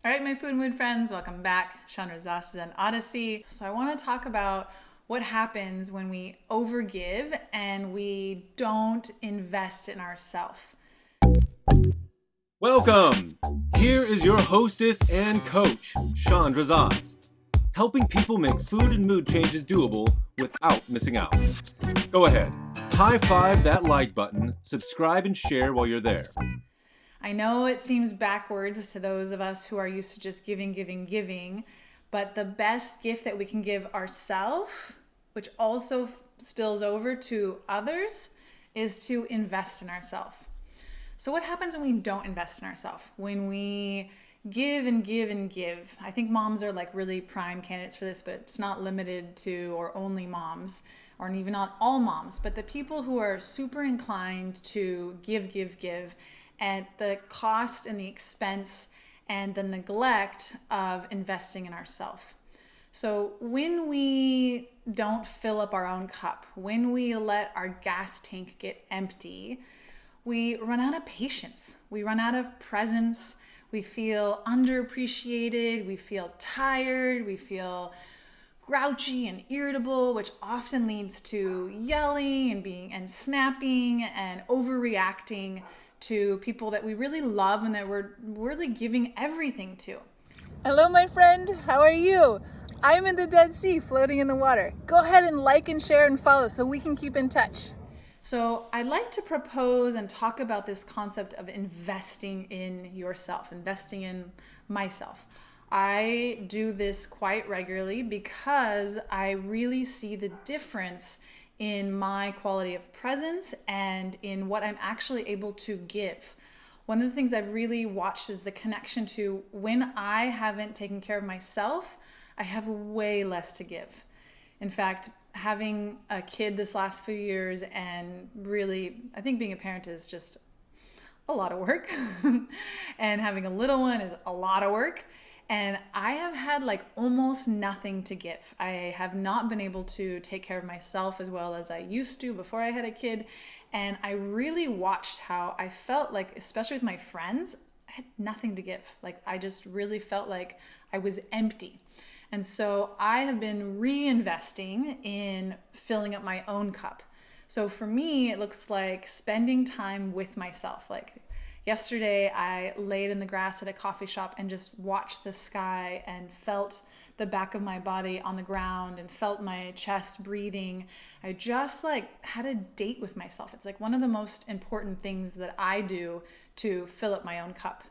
All right, my food and mood friends, welcome back. Chandra Zas is an Odyssey. So I want to talk about what happens when we overgive and we don't invest in ourselves. Welcome! Here is your hostess and coach, Chandra Zas, helping people make food and mood changes doable without missing out. Go ahead, high five that like button, subscribe and share while you're there. I know it seems backwards to those of us who are used to just giving, but the best gift that we can give ourselves, which also spills over to others, is to invest in ourselves. So what happens when we don't invest in ourselves? When we give and give and give? I think moms are like really prime candidates for this, but it's not limited to or only moms, or even not all moms, but the people who are super inclined to give, at the cost and the expense and the neglect of investing in ourselves. So when we don't fill up our own cup, when we let our gas tank get empty, we run out of patience. We run out of presence. We feel underappreciated. We feel tired. We feel grouchy and irritable, which often leads to yelling and snapping and overreacting to people that we really love and that we're really giving everything to. Hello, my friend. How are you? I'm in the Dead Sea, floating in the water. Go ahead and like and share and follow so we can keep in touch. So I'd like to propose and talk about this concept of investing in yourself, investing in myself. I do this quite regularly because I really see the difference in my quality of presence and in what I'm actually able to give. One of the things I've really watched is the connection to when I haven't taken care of myself, I have way less to give. In fact, having a kid this last few years and really, I think being a parent is just a lot of work and having a little one is a lot of work. And I have had like almost nothing to give. I have not been able to take care of myself as well as I used to before I had a kid. And I really watched how I felt like, especially with my friends, I had nothing to give. Like I just really felt like I was empty. And so I have been reinvesting in filling up my own cup. So for me, it looks like spending time with myself. Like yesterday, I laid in the grass at a coffee shop and just watched the sky and felt the back of my body on the ground and felt my chest breathing. I just like had a date with myself. It's like one of the most important things that I do to fill up my own cup.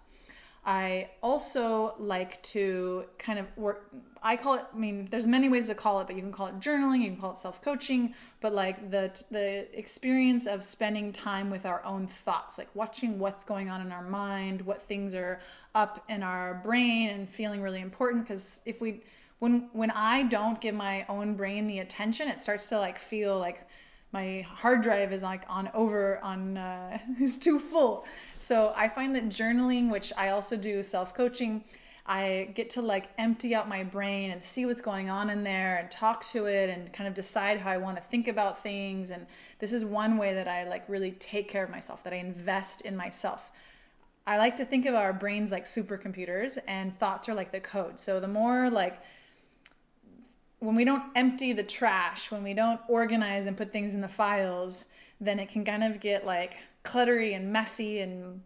I also like to kind of work, I call it, there's many ways to call it, but you can call it journaling, you can call it self-coaching, but like the experience of spending time with our own thoughts, like watching what's going on in our mind, what things are up in our brain and feeling really important. Because when I don't give my own brain the attention, it starts to like feel like my hard drive is like is too full. So I find that journaling, which I also do self-coaching, I get to like empty out my brain and see what's going on in there and talk to it and kind of decide how I want to think about things. And this is one way that I like really take care of myself, that I invest in myself. I like to think of our brains like supercomputers and thoughts are like the code. So the more like when we don't empty the trash, when we don't organize and put things in the files, then it can kind of get like cluttery and messy. And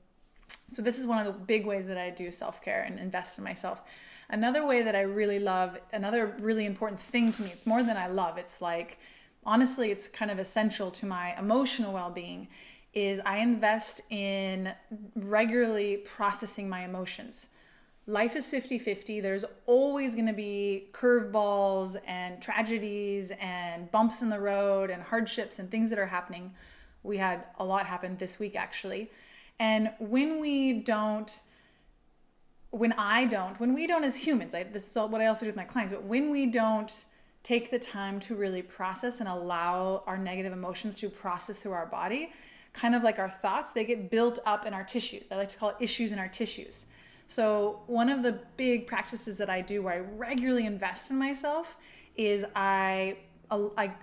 so this is one of the big ways that I do self-care and invest in myself. Another way that I really love, another really important thing to me, it's more than I love, it's like, honestly, it's kind of essential to my emotional well-being, is I invest in regularly processing my emotions. Life is 50-50. There's always going to be curveballs and tragedies and bumps in the road and hardships and things that are happening. We had a lot happen this week, actually. And when we don't as humans, this is what I also do with my clients, but when we don't take the time to really process and allow our negative emotions to process through our body, kind of like our thoughts, they get built up in our tissues. I like to call it issues in our tissues. So one of the big practices that I do where I regularly invest in myself is I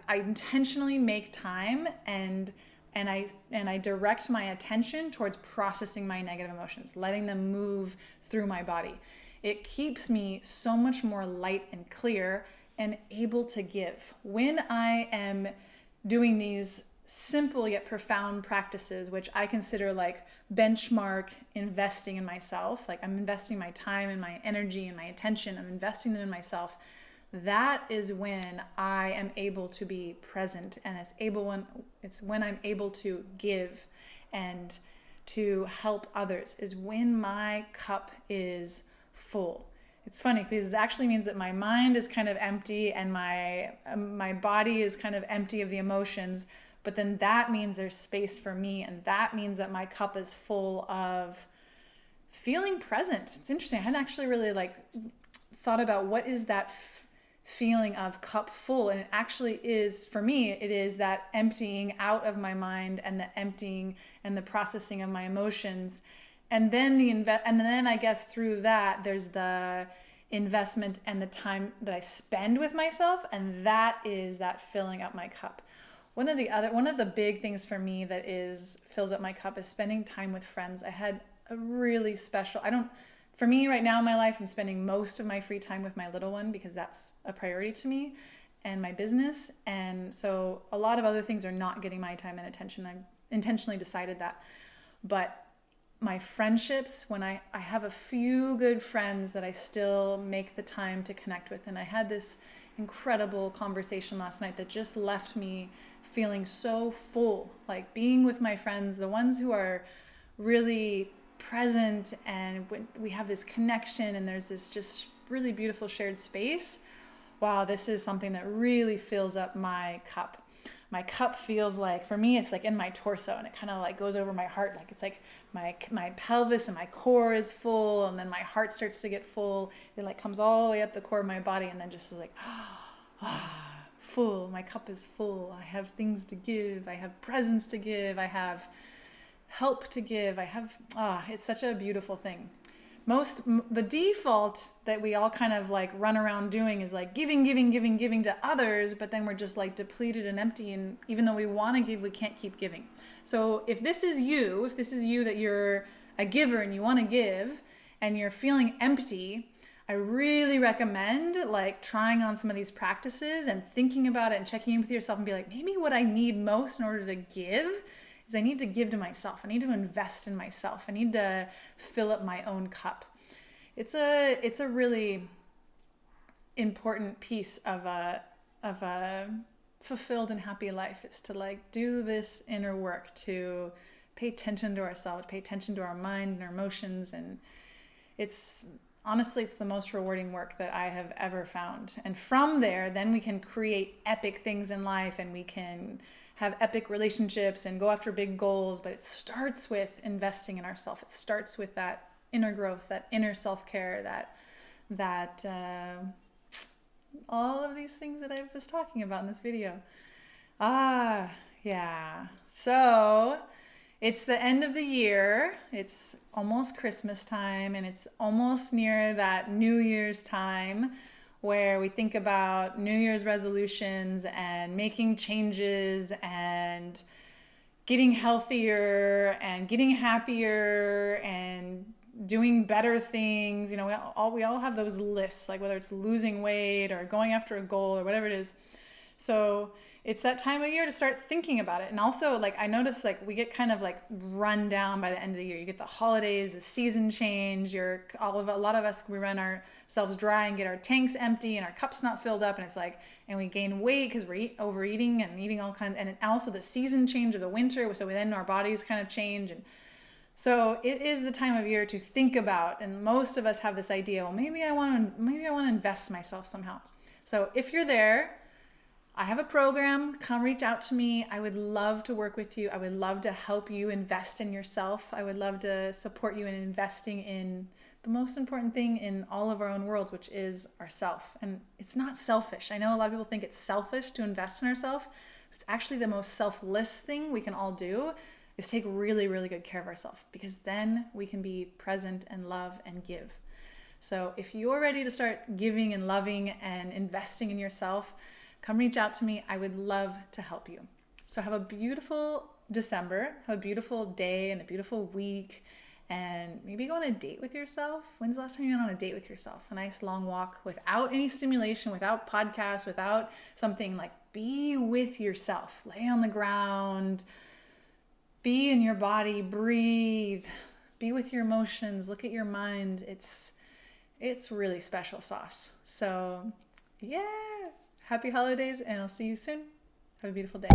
intentionally make time and I direct my attention towards processing my negative emotions, letting them move through my body. It keeps me so much more light and clear and able to give. When I am doing these simple yet profound practices, which I consider like benchmark investing in myself, like I'm investing my time and my energy and my attention, I'm investing them in myself, that is when I am able to be present, and it's when I'm able to give and to help others, is when my cup is full. It's funny because it actually means that my mind is kind of empty and my body is kind of empty of the emotions, but then that means there's space for me, and that means that my cup is full of feeling present. It's interesting. I hadn't actually really like thought about what is that feeling of cup full, and it actually is, for me, it is that emptying out of my mind and the emptying and the processing of my emotions, and then and then I guess through that there's the investment and the time that I spend with myself, and that is that filling up my cup. One of the big things for me that fills up my cup is spending time with friends. I had a really special, for me right now in my life, I'm spending most of my free time with my little one because that's a priority to me and my business. And so a lot of other things are not getting my time and attention. I intentionally decided that. But my friendships, when I have a few good friends that I still make the time to connect with. And I had this incredible conversation last night that just left me feeling so full, like being with my friends, the ones who are really present, and we have this connection and there's this just really beautiful shared space. Wow, this is something that really fills up my cup. My cup feels like, for me, it's like in my torso, and it kind of like goes over my heart. Like it's like my pelvis and my core is full, and then my heart starts to get full. It like comes all the way up the core of my body, and then just like full. My cup is full. I have things to give. I have presents to give. I have help to give. It's such a beautiful thing. The default that we all kind of like run around doing is like giving to others, but then we're just like depleted and empty, and even though we want to give, we can't keep giving. So if this is you that you're a giver and you want to give and you're feeling empty, I really recommend like trying on some of these practices and thinking about it and checking in with yourself and be like, maybe what I need most in order to give is I need to give to myself. I need to invest in myself. I need to fill up my own cup. It's a really important piece of a fulfilled and happy life, is to like do this inner work, to pay attention to ourselves, pay attention to our mind and our emotions. And honestly, it's the most rewarding work that I have ever found. And from there, then we can create epic things in life, and we can have epic relationships and go after big goals. But it starts with investing in ourselves. It starts with that inner growth, that inner self-care, that all of these things that I was talking about in this video. Yeah. So it's the end of the year. It's almost Christmas time, and it's almost near that New Year's time where we think about New Year's resolutions and making changes and getting healthier and getting happier and doing better things. You know, we all have those lists, like whether it's losing weight or going after a goal or whatever it is. So it's that time of year to start thinking about it. And also, like, I notice like we get kind of like run down by the end of the year. You get the holidays, the season change, a lot of us, we run ourselves dry and get our tanks empty and our cups not filled up, and it's like, and we gain weight because we're overeating and eating all kinds, and also the season change of the winter, so then our bodies kind of change. And so it is the time of year to think about, and most of us have this idea, well, maybe I want to invest myself somehow. So if you're there, I have a program. Come reach out to me. I would love to work with you. I would love to help you invest in yourself. I would love to support you in investing in the most important thing in all of our own worlds, which is ourself. And it's not selfish. I know a lot of people think it's selfish to invest in ourselves. It's actually the most selfless thing we can all do, is take really, really good care of ourselves, because then we can be present and love and give. So if you're ready to start giving and loving and investing in yourself, come reach out to me. I would love to help you. So have a beautiful December, have a beautiful day and a beautiful week, and maybe go on a date with yourself. When's the last time you went on a date with yourself? A nice long walk without any stimulation, without podcasts, without something. Like, be with yourself. Lay on the ground. Be in your body. Breathe. Be with your emotions. Look at your mind. It's really special sauce. So yeah, happy holidays, and I'll see you soon. Have a beautiful day.